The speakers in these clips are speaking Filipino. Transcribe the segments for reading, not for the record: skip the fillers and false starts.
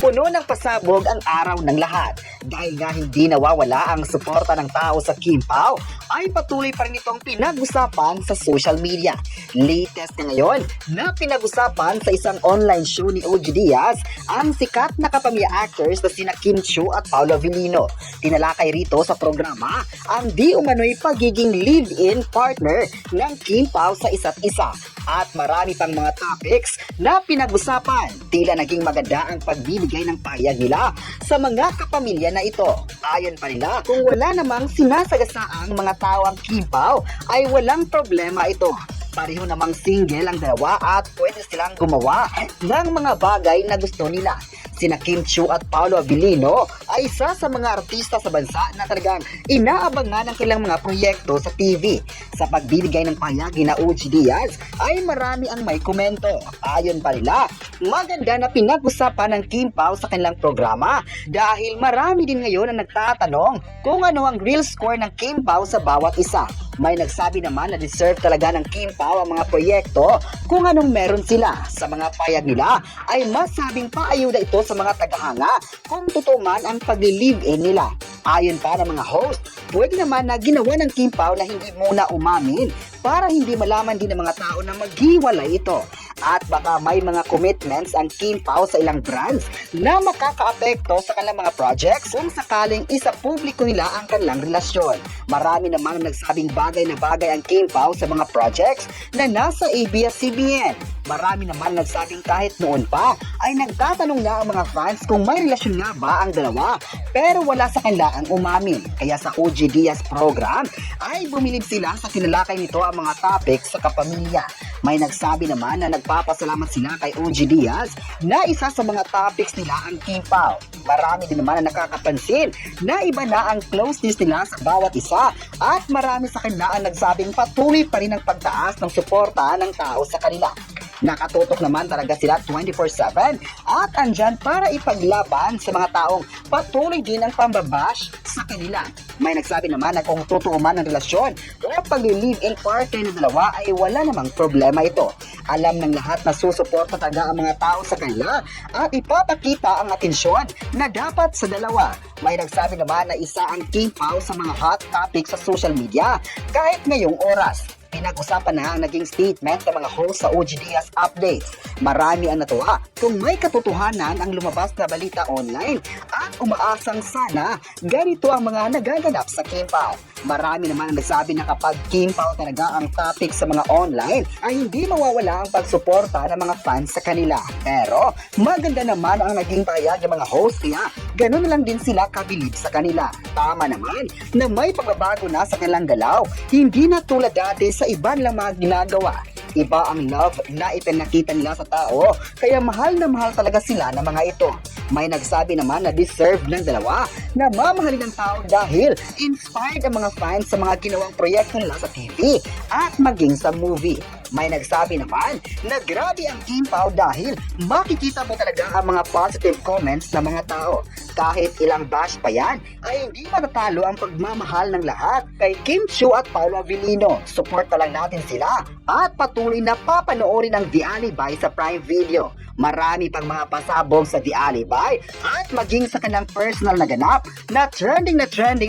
Puno ng pasabog ang araw ng lahat. Dahil nga hindi nawawala ang suporta ng tao sa Kim Pao, ay patuloy pa rin itong pinag-usapan sa social media. Latest na ngayon na pinag-usapan sa isang online show ni OG Diaz ang sikat na kapamilya actors na sina Kim Chiu at Paolo Avellino. Tinalakay rito sa programa ang di umano'y pagiging live-in partner ng Kim Pao sa isa't isa. At marami pang mga topics na pinag-usapan. Tila naging maganda ang pagbibigay ng pahayag nila sa mga kapamilya na ito. Ayon pa nila, kung wala namang sinasagasaang mga tao ang Kim Pao, ay walang problema ito. Pareho namang single ang dalawa at pwede silang gumawa ng mga bagay na gusto nila. Sina Kim Chiu at Paolo Avellino ay isa sa mga artista sa bansa na talagang inaabangan ang kanilang mga proyekto sa TV. Sa pagbibigay ng pahayag na OG Diaz ay marami ang may komento. Ayon pa nila, maganda na pinag-usapan ng Kim Pao sa kanilang programa dahil marami din ngayon ang nagtatanong kung ano ang real score ng Kim Pao sa bawat isa. May nagsabi naman na deserve talaga ng Kim Pao ang mga proyekto kung anong meron sila. Sa mga payag nila ay masabing paayuda ito sa mga tagahanga kung totoo man ang pag-live-in nila. Ayon pa ng mga host, pwede naman na ginawa ng Kim Pao na hindi muna umamin para hindi malaman din ng mga tao na maghiwalay ito. At baka may mga commitments ang Kim Pao sa ilang brands na makakaapekto sa kanilang mga projects kung sakaling isa publiko nila ang kanilang relasyon. Marami naman ang nagsabing bagay na bagay ang Kim Pao sa mga projects na nasa ABS-CBN. Marami naman nagsabing kahit noon pa ay nagtatanong na ang mga fans kung may relasyon nga ba ang dalawa pero wala sa kanila ang umamin. Kaya sa OG Diaz program ay bumilib sila sa tinalakay nito ang mga topics sa kapamilya. May nagsabi naman na nagpapasalamat sila kay OG Diaz na isa sa mga topics nila ang Kim Pao. Marami din naman na nakakapansin na iba na ang closeness nila sa bawat isa at marami sa kanila ang nagsabing patuloy pa rin ang pagtaas ng suporta ng tao sa kanila. Nakatutok naman talaga sila 24/7 at andyan para ipaglaban sa mga taong patuloy din ang pambabash sa kanila. May nagsabi naman na kung totoo man ang relasyon o pag-live-in partner ng dalawa ay wala namang problema ito. Alam ng lahat na susuporta talaga ang mga tao sa kanila at ipapakita ang atensyon na dapat sa dalawa. May nagsabi naman na isa ang Kim Pao sa mga hot topics sa social media kahit ngayong oras. Pinag-usapan na ang naging statement ng mga host sa OG Diaz Updates. Marami ang natuwa kung may katotohanan ang lumabas na balita online at umaasang sana ganito ang mga nagaganap sa Kim Pao. Marami naman ang nagsabi na kapag Kim Pao talaga ang topic sa mga online ay hindi mawawala ang pagsuporta ng mga fans sa kanila. Pero maganda naman ang naging pahayag ng mga host kaya ganun lang din sila kabilib sa kanila. Tama naman na may pagbabago na sa kanilang galaw, hindi na tulad dati sa iba nilang mga ginagawa. Iba ang love na ipinakita nila sa tao, kaya mahal na mahal talaga sila ng mga ito. May nagsabi naman na deserve ng dalawa na mamahalin ng tao dahil inspired ang mga fans sa mga ginawang proyekto nila sa TV at maging sa movie. May nagsabi naman na grabe ang Kim Pao dahil makikita mo talaga ang mga positive comments ng mga tao. Kahit ilang bash pa yan, ay hindi matatalo ang pagmamahal ng lahat kay Kim Chiu at Paolo Avellino. Support lang natin sila at patuloy na papanoorin ang The Alibi sa Prime Video. Marami pang mga pasabog sa The Alibi at maging sa kanilang personal na ganap na trending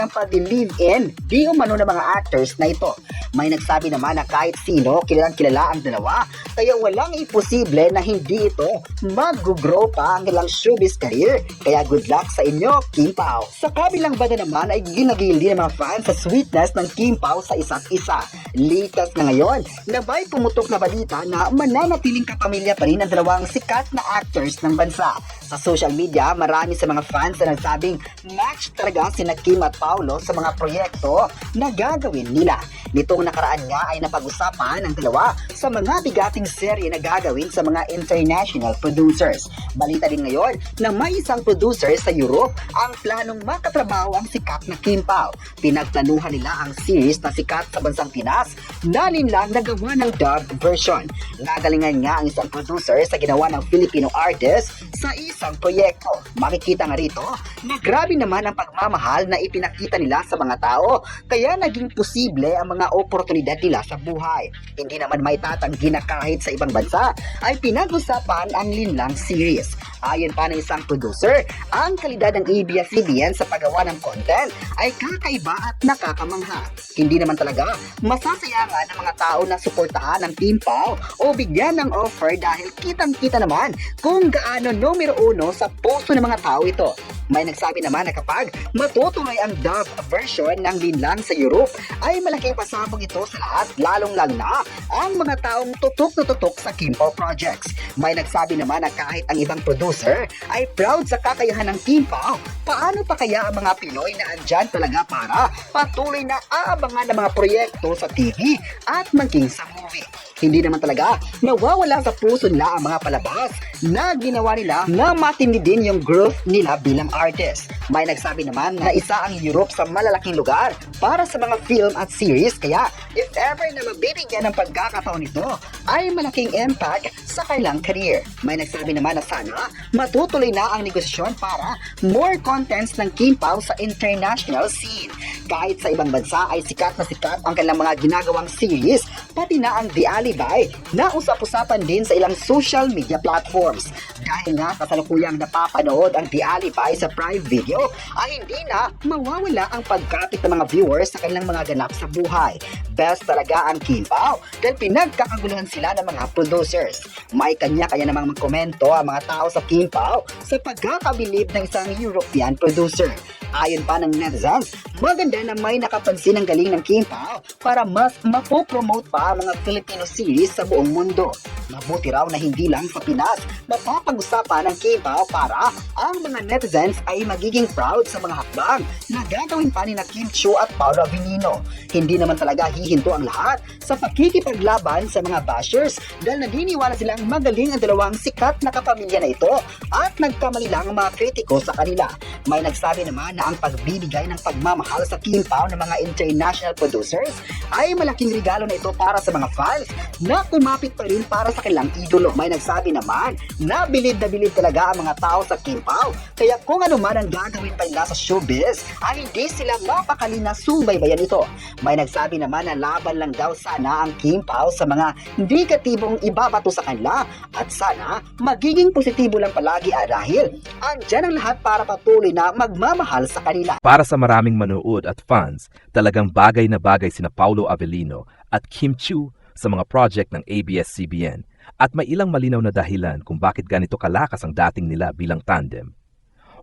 ang pag-live-in di umano ng mga actors na ito. May nagsabi naman na kahit sino kilalang kilala ang dalawa kaya walang imposible na hindi ito mag-grow pa ang ilang showbiz career. Kaya good luck sa inyo, Kim Pao. Sa kabilang banda naman ay ginagil din ng mga fans sa sweetness ng Kim Pao sa isa't isa. Latest na ngayon na may pumutok na balita na mananatiling kapamilya pa rin ang dalawang sikat na actors ng bansa. Sa social media, marami sa mga fans na nagsabing match talaga sina Kim at Paolo sa mga proyekto na gagawin nila. Nitong nakaraan nga ay napag-usapan ng dalawa sa mga bigating serye na gagawin sa mga international producers. Balita din ngayon na may isang producer sa Europe ang planong makatrabaho ang sikat na Kim Pao. Pinagplanuhan nila ang series na sikat sa bansang Pinas na nilang nagawa ng dub version. Nagalingan nga ang isang producer sa ginawa ng Filipino artist sa isang proyekto. Makikita nga rito na grabe naman ang pagmamahal na ipinakita nila sa mga tao, kaya naging posible ang mga oportunidad nila sa buhay. Hindi naman may tatanggi na kahit sa ibang bansa ay pinag-usapan ang Linlang series. Ayon pa ng isang producer, ang kalidad ng ABS-CBN sa paggawa ng content ay kakaiba at nakakamangha. Hindi naman talaga masasayangan ng mga tao na suportahan ng Team Pau o bigyan ng offer dahil kitang-kita naman kung gaano numero 1 sa puso ng mga tao ito. May nagsabi naman na kapag matutuloy ang dub version ng Linlang sa Europe ay malaking pasabog ito sa lahat, lalong-lalo na ang mga taong tutok na tutok sa Kim Pao projects. May nagsabi naman na kahit ang ibang producer ay proud sa kakayahan ng Kim Pao, paano pa kaya ang mga Pinoy na andyan talaga para patuloy na aabangan ng mga proyekto sa TV at maging sa movie. Hindi naman talaga nawawala sa puso nila ang mga palabas na ginawa nila na matindi din yung growth nila bilang artist. May nagsabi naman na isa ang Europe sa malalaking lugar para sa mga film at series, kaya if ever na mabibigyan ng pagkakataon nito ay malaking impact sa kanilang career. May nagsabi naman na sana matutuloy na ang negosasyon para more contents ng Kim Pao sa international scene. Kahit sa ibang bansa ay sikat na sikat ang kanilang mga ginagawang series, pati na ang The Alibay na usap-usapan din sa ilang social media platforms. Dahil nga kasalukuyang napapanood ang The Alibay sa Prime Video ay hindi na mawawala ang pagkapit ng mga viewers sa kanilang mga ganap sa buhay. Best talaga ang Kim Pao dahil pinagkakaguluhan sila ng mga producers. May kanya-kanya namang magkomento ang mga tao sa Kim Pao sa pagkakabilib ng isang European producer. Ayon pa ng netizens, maganda na may nakapansin ang galing ng Kim Pao para mas mapopromote pa ang mga Filipino series sa buong mundo. Mabuti raw na hindi lang sa Pinas mapapag-usapan ng Kim Pao para ang mga netizens ay magiging proud sa mga hakbang na gagawin pa ni na Kim Chiu at Paolo Avellino. Hindi naman talaga hihinto ang lahat sa pakikipaglaban sa mga bashers dahil naniniwala silang magaling ang dalawang sikat na kapamilya na ito at nagkamali lang ang mga kritiko sa kanila. May nagsabi naman na ang pagbibigay ng pagmamahal sa Kim Pao ng mga international producers ay malaking regalo na ito para sa mga fans na kumapit pa rin para sa kanilang idolo. May nagsabi naman na bilib talaga ang mga tao sa Kim Pao, kaya kung ano man ang gagawin pa nila sa showbiz ay hindi sila mapakali na subaybayan ito. May nagsabi naman na laban lang daw sana ang Kim Pao sa mga negatibong ibabato sa kanila at sana magiging positibo lang palagi dahil andyan ang lahat para patuloy na magmamahal sa kanila. Para sa maraming manood at fans, talagang bagay na bagay sina Paolo Avellino at Kim Chiu sa mga project ng ABS-CBN at may ilang malinaw na dahilan kung bakit ganito kalakas ang dating nila bilang tandem.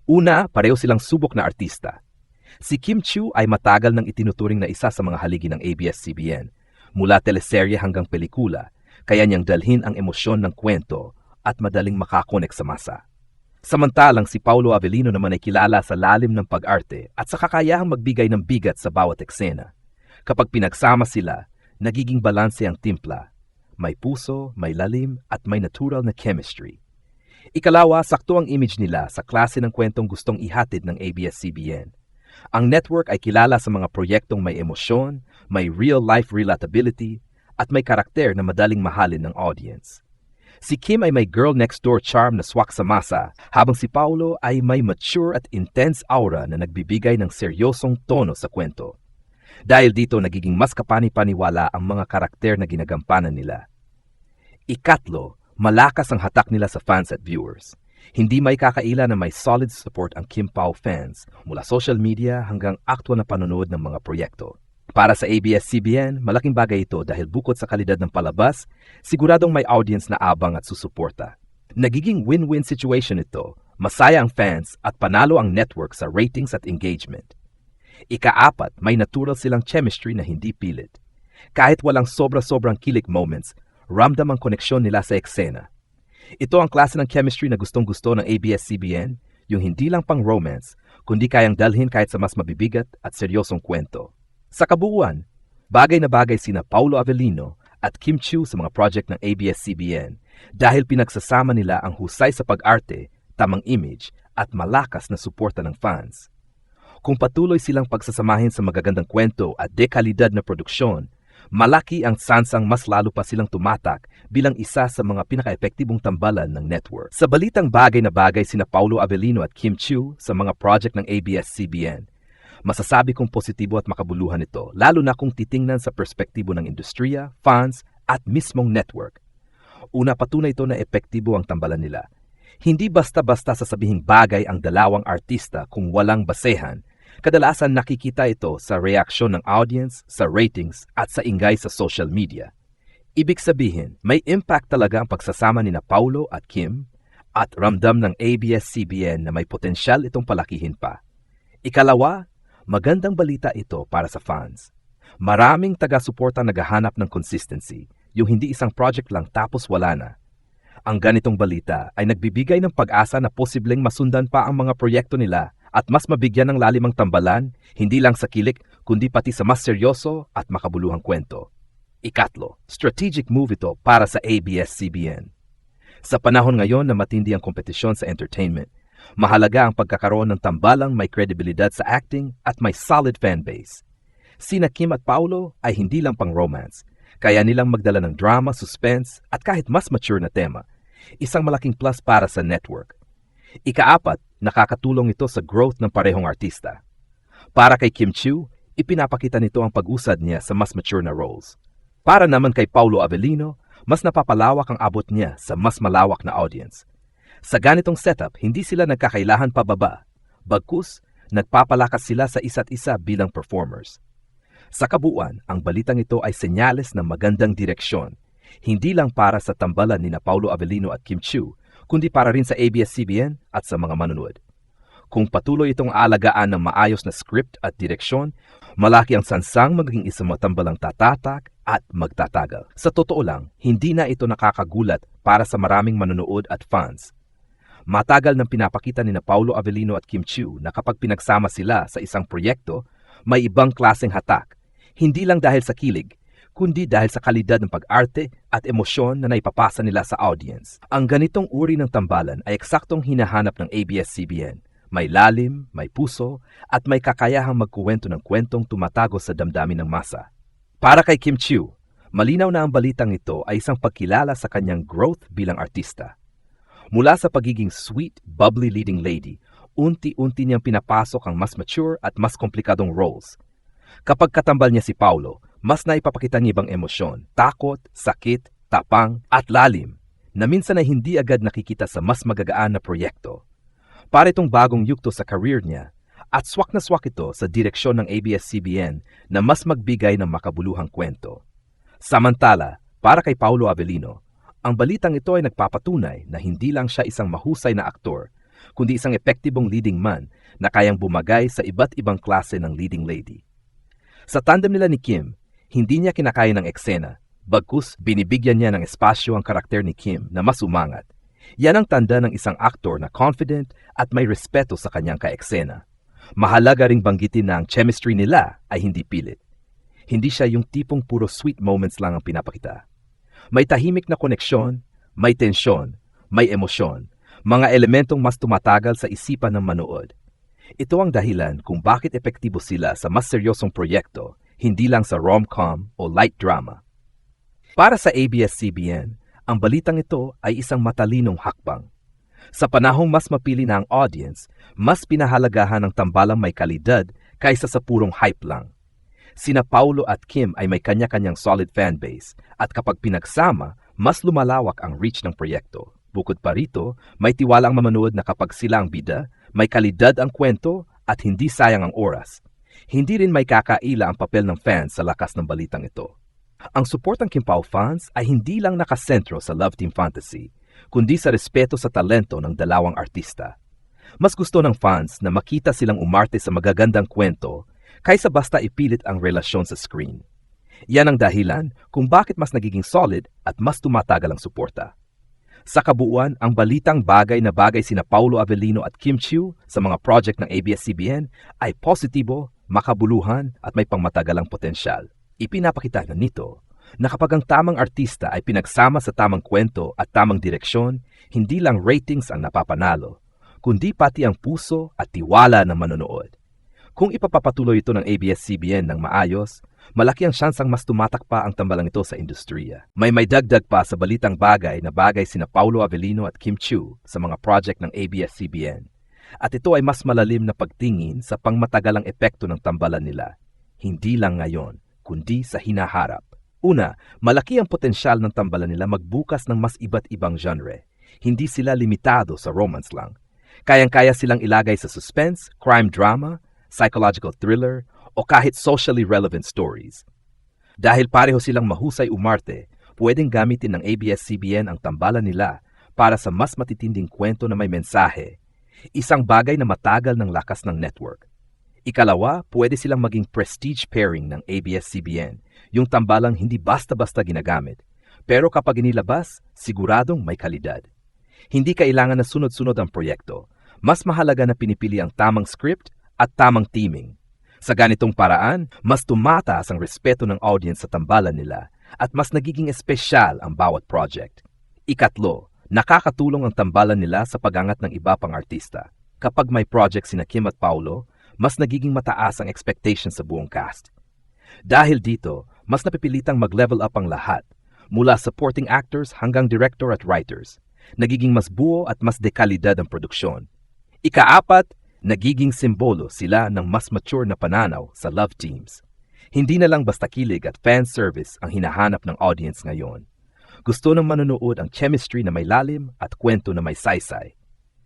Una, pareho silang subok na artista. Si Kim Chiu ay matagal nang itinuturing na isa sa mga haligi ng ABS-CBN, mula teleserye hanggang pelikula, kaya niyang dalhin ang emosyon ng kwento at madaling makakonek sa masa. Samantalang si Paolo Avellino naman ay kilala sa lalim ng pag-arte at sa kakayahang magbigay ng bigat sa bawat eksena. Kapag pinagsama sila, nagiging balanse ang timpla. May puso, may lalim, at may natural na chemistry. Ikalawa, sakto ang image nila sa klase ng kwentong gustong ihatid ng ABS-CBN. Ang network ay kilala sa mga proyektong may emosyon, may real-life relatability, at may karakter na madaling mahalin ng audience. Si Kim ay may girl-next-door charm na swak sa masa, habang si Paolo ay may mature at intense aura na nagbibigay ng seryosong tono sa kwento. Dahil dito nagiging mas kapani-paniwala ang mga karakter na ginagampanan nila. Ikatlo, malakas ang hatak nila sa fans at viewers. Hindi may kakaila na may solid support ang Kim Pao fans mula social media hanggang aktwal na panonood ng mga proyekto. Para sa ABS-CBN, malaking bagay ito dahil bukod sa kalidad ng palabas, siguradong may audience na abang at susuporta. Nagiging win-win situation ito, masaya ang fans at panalo ang network sa ratings at engagement. Ikaapat, may natural silang chemistry na hindi pilit. Kahit walang sobra-sobrang kilig moments, ramdam ang koneksyon nila sa eksena. Ito ang klase ng chemistry na gustong-gusto ng ABS-CBN, yung hindi lang pang romance, kundi kayang dalhin kahit sa mas mabibigat at seryosong kwento. Sa kabuuan, bagay na bagay sina Paolo Avellino at Kim Chiu sa mga project ng ABS-CBN dahil pinagsasama nila ang husay sa pag-arte, tamang image at malakas na suporta ng fans. Kung patuloy silang pagsasamahin sa magagandang kwento at dekalidad na produksyon, Malaki ang tsansang mas lalo pa silang tumatak bilang isa sa mga pinaka-epektibong tambalan ng network. Sa balitang bagay na bagay sina Paulo Avellino at Kim Chiu sa mga project ng ABS-CBN, masasabi kong positibo at makabuluhan ito, lalo na kung titingnan sa perspektibo ng industriya, fans, at mismong network. Una, patunay ito na epektibo ang tambalan nila. Hindi basta-basta sasabihing bagay ang dalawang artista kung walang basehan. Kadalasan nakikita ito sa reaksyon ng audience, sa ratings, at sa ingay sa social media. Ibig sabihin, may impact talaga ang pagsasama ni na Paulo at Kim at ramdam ng ABS-CBN na may potensyal itong palakihin pa. Ikalawa, magandang balita ito para sa fans. Maraming taga-suporta naghahanap ng consistency, yung hindi isang project lang tapos wala na. Ang ganitong balita ay nagbibigay ng pag-asa na posibleng masundan pa ang mga proyekto nila at mas mabigyan ng lalim ang tambalan, hindi lang sa kilik, kundi pati sa mas seryoso at makabuluhang kwento. Ikatlo, strategic move ito para sa ABS-CBN. Sa panahon ngayon na matindi ang kompetisyon sa entertainment, mahalaga ang pagkakaroon ng tambalang may kredibilidad sa acting at may solid fanbase. Sina Kim at Paulo ay hindi lang pang romance, kaya nilang magdala ng drama, suspense at kahit mas mature na tema. Isang malaking plus para sa network. Ikaapat, nakakatulong ito sa growth ng parehong artista. Para kay Kim Chiu, ipinapakita nito ang pag-usad niya sa mas mature na roles. Para naman kay Paulo Avellino, mas napapalawak ang abot niya sa mas malawak na audience. Sa ganitong setup, hindi sila nagkakailahan pababa. Bagkus, nagpapalakas sila sa isa't isa bilang performers. Sa kabuuan, ang balitang ito ay senyales ng magandang direksyon. Hindi lang para sa tambalan ni na Paulo Avellino at Kim Chiu, kundi para rin sa ABS-CBN at sa mga manonood. Kung patuloy itong aalagaan ng maayos na script at direksyon, malaki ang sansang maging isang matambalang tatatak at magtatagal. Sa totoo lang, hindi na ito nakakagulat para sa maraming manonood at fans. Matagal nang pinapakita ni na Paulo Avellino at Kim Chiu na kapag pinagsama sila sa isang proyekto, may ibang klaseng hatak. Hindi lang dahil sa kilig, kundi dahil sa kalidad ng pag-arte at emosyon na naipapasa nila sa audience. Ang ganitong uri ng tambalan ay eksaktong hinahanap ng ABS-CBN. May lalim, may puso, at may kakayahang magkuwento ng kwentong tumatago sa damdamin ng masa. Para kay Kim Chiu, malinaw na ang balitang ito ay isang pagkilala sa kanyang growth bilang artista. Mula sa pagiging sweet, bubbly leading lady, unti-unti niyang pinapasok ang mas mature at mas komplikadong roles. Kapag katambal niya si Paulo, mas naipapakita niya ibang emosyon, takot, sakit, tapang, at lalim, na minsan ay hindi agad nakikita sa mas magagaan na proyekto. Para itong bagong yugto sa career niya, at swak na swak ito sa direksyon ng ABS-CBN na mas magbigay ng makabuluhang kwento. Samantala, para kay Paulo Avellino, ang balitang ito ay nagpapatunay na hindi lang siya isang mahusay na aktor, kundi isang epektibong leading man na kayang bumagay sa iba't ibang klase ng leading lady. Sa tandem nila ni Kim, hindi niya kinakaya ng eksena, bagkus binibigyan niya ng espasyo ang karakter ni Kim na mas umangat. Yan ang tanda ng isang aktor na confident at may respeto sa kanyang kaeksena. Mahalaga ring banggitin na ang chemistry nila ay hindi pilit. Hindi siya yung tipong puro sweet moments lang ang pinapakita. May tahimik na koneksyon, may tensyon, may emosyon, mga elementong mas tumatagal sa isipan ng manood. Ito ang dahilan kung bakit epektibo sila sa mas seryosong proyekto, hindi lang sa rom-com o light drama. Para sa ABS-CBN, ang balitang ito ay isang matalinong hakbang. Sa panahong mas mapili na ang audience, mas pinahalagahan ng tambalang may kalidad kaysa sa purong hype lang. Sina Paulo at Kim ay may kanya-kanyang solid fanbase at kapag pinagsama, mas lumalawak ang reach ng proyekto. Bukod pa rito, may tiwala ang mamanood na kapag sila ang bida, may kalidad ang kwento at hindi sayang ang oras. Hindi rin may kakaila ang papel ng fans sa lakas ng balitang ito. Ang support ng Kim Pao fans ay hindi lang nakasentro sa Love Team Fantasy, kundi sa respeto sa talento ng dalawang artista. Mas gusto ng fans na makita silang umarte sa magagandang kwento kaysa basta ipilit ang relasyon sa screen. Yan ang dahilan kung bakit mas nagiging solid at mas tumatagal ang suporta. Sa kabuuan, ang balitang bagay na bagay sina Paulo Avellino at Kim Chiu sa mga project ng ABS-CBN ay positibo, makabuluhan at may pangmatagalang potensyal. Ipinapakita na nito na kapag ang tamang artista ay pinagsama sa tamang kwento at tamang direksyon, hindi lang ratings ang napapanalo, kundi pati ang puso at tiwala ng manonood. Kung ipapapatuloy ito ng ABS-CBN ng maayos, malaki ang syansang mas tumatak pa ang tambalang ito sa industriya. May dagdag pa sa balitang bagay na bagay sina Paulo Avellino at Kim Chiu sa mga project ng ABS-CBN. At ito ay mas malalim na pagtingin sa pangmatagalang epekto ng tambalan nila. Hindi lang ngayon, kundi sa hinaharap. Una, malaki ang potensyal ng tambalan nila magbukas ng mas iba't ibang genre. Hindi sila limitado sa romance lang. Kayang-kaya silang ilagay sa suspense, crime drama, psychological thriller, o kahit socially relevant stories. Dahil pareho silang mahusay umarte, pwedeng gamitin ng ABS-CBN ang tambalan nila para sa mas matitinding kwento na may mensahe. Isang bagay na matagal ng lakas ng network. Ikalawa, pwede silang maging prestige pairing ng ABS-CBN, yung tambalang hindi basta-basta ginagamit. Pero kapag inilabas, siguradong may kalidad. Hindi kailangan na sunod-sunod ang proyekto. Mas mahalaga na pinipili ang tamang script at tamang teaming. Sa ganitong paraan, mas tumataas ang respeto ng audience sa tambalan nila at mas nagiging espesyal ang bawat project. Ikatlo, nakakatulong ang tambalan nila sa pagangat ng iba pang artista. Kapag may project sina Kim at Paulo, mas nagiging mataas ang expectation sa buong cast. Dahil dito, mas napipilitang mag-level up ang lahat, mula supporting actors hanggang director at writers. Nagiging mas buo at mas dekalidad ang produksyon. Ikaapat, nagiging simbolo sila ng mas mature na pananaw sa love teams. Hindi na lang basta kilig at fan service ang hinahanap ng audience ngayon. Gusto ng manonood ang chemistry na may lalim at kwento na may saysay.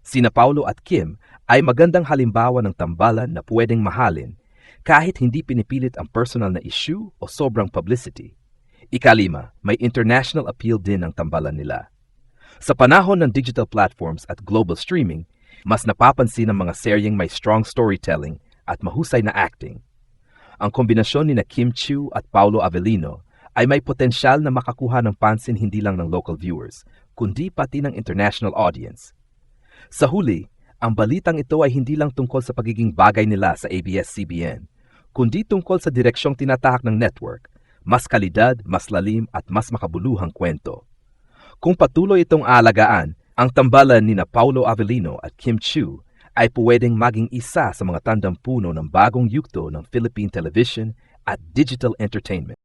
Sina Paulo at Kim ay magandang halimbawa ng tambalan na pwedeng mahalin kahit hindi pinipilit ang personal na issue o sobrang publicity. Ikalima, may international appeal din ang tambalan nila. Sa panahon ng digital platforms at global streaming, mas napapansin ang mga seryeng may strong storytelling at mahusay na acting. Ang kombinasyon ni na Kim Chiu at Paulo Avellino ay may potensyal na makakuha ng pansin hindi lang ng local viewers, kundi pati ng international audience. Sa huli, ang balitang ito ay hindi lang tungkol sa pagiging bagay nila sa ABS-CBN, kundi tungkol sa direksyong tinatahak ng network, mas kalidad, mas lalim at mas makabuluhang kwento. Kung patuloy itong aalagaan, ang tambalan ni na Paulo Avellino at Kim Chiu ay pwedeng maging isa sa mga tandang puno ng bagong yugto ng Philippine television at digital entertainment.